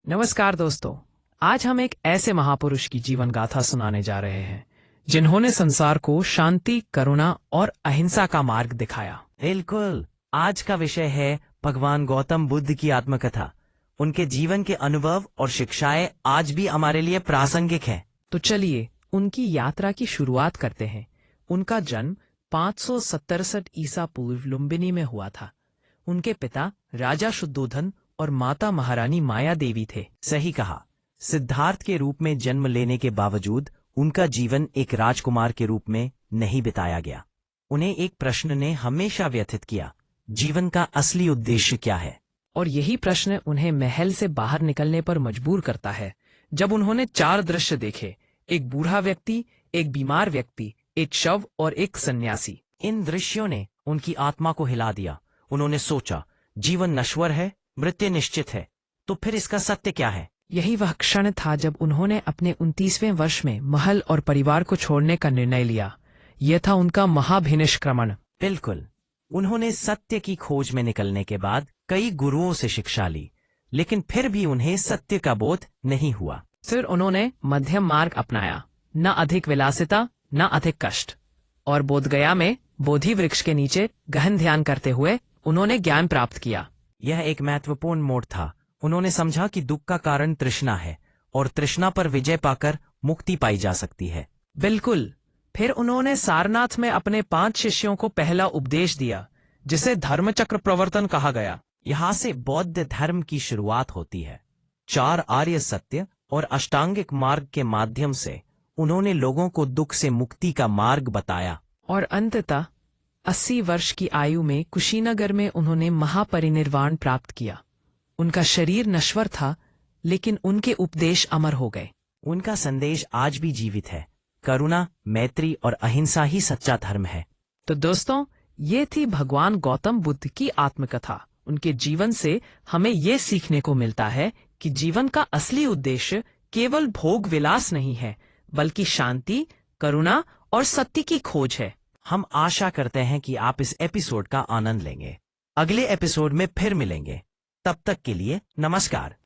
नमस्कार दोस्तों। आज हम एक ऐसे महापुरुष की जीवन गाथा सुनाने जा रहे हैं जिन्होंने संसार को शांति, करुणा और अहिंसा का मार्ग दिखाया। बिल्कुल। आज का विषय है भगवान गौतम बुद्ध की आत्मकथा। उनके जीवन के अनुभव और शिक्षाएं आज भी हमारे लिए प्रासंगिक हैं। तो चलिए उनकी यात्रा की शुरुआत करते हैं। उनका जन्म 567 ईसा पूर्व लुम्बिनी में हुआ था। उनके पिता राजा शुद्धोधन और माता महारानी माया देवी थे। सही कहा। सिद्धार्थ के रूप में जन्म लेने के बावजूद उनका जीवन एक राजकुमार के रूप में नहीं बिताया गया। उन्हें एक प्रश्न ने हमेशा व्यथित किया, जीवन का असली उद्देश्य क्या है? और यही प्रश्न उन्हें महल से बाहर निकलने पर मजबूर करता है। जब उन्होंने 4 दृश्य देखे, एक बूढ़ा व्यक्ति, एक बीमार व्यक्ति, एक शव और एक सन्यासी। इन दृश्यों ने उनकी आत्मा को हिला दिया। उन्होंने सोचा, जीवन नश्वर है, मृत्यु निश्चित है, तो फिर इसका सत्य क्या है? यही वह क्षण था जब उन्होंने अपने 29वें वर्ष में महल और परिवार को छोड़ने का निर्णय लिया। यह था उनका महाभिनिष्क्रमण। बिल्कुल। उन्होंने सत्य की खोज में निकलने के बाद कई गुरुओं से शिक्षा ली, लेकिन फिर भी उन्हें सत्य का बोध नहीं हुआ। फिर उन्होंने मध्यम मार्ग अपनाया, न अधिक विलासिता न अधिक कष्ट। और बोधगया में बोधि वृक्ष के नीचे गहन ध्यान करते हुए उन्होंने ज्ञान प्राप्त किया। यह एक महत्वपूर्ण मोड़ था। उन्होंने समझा कि दुख का कारण तृष्णा है और तृष्णा पर विजय पाकर मुक्ति पाई जा सकती है। बिल्कुल। फिर उन्होंने सारनाथ में अपने 5 शिष्यों को पहला उपदेश दिया, जिसे धर्मचक्र प्रवर्तन कहा गया। यहाँ से बौद्ध धर्म की शुरुआत होती है। 4 आर्य सत्य और अष्टांगिक मार्ग के माध्यम से उन्होंने लोगों को दुख से मुक्ति का मार्ग बताया। और अंततः 80 वर्ष की आयु में कुशीनगर में उन्होंने महापरिनिर्वाण प्राप्त किया। उनका शरीर नश्वर था, लेकिन उनके उपदेश अमर हो गए। उनका संदेश आज भी जीवित है। करुणा, मैत्री और अहिंसा ही सच्चा धर्म है। तो दोस्तों, ये थी भगवान गौतम बुद्ध की आत्मकथा। उनके जीवन से हमें ये सीखने को मिलता है कि जीवन का असली उद्देश्य केवल भोग विलास नहीं है, बल्कि शांति, करुणा और सत्य की खोज है। हम आशा करते हैं कि आप इस एपिसोड का आनंद लेंगे। अगले एपिसोड में फिर मिलेंगे। तब तक के लिए नमस्कार।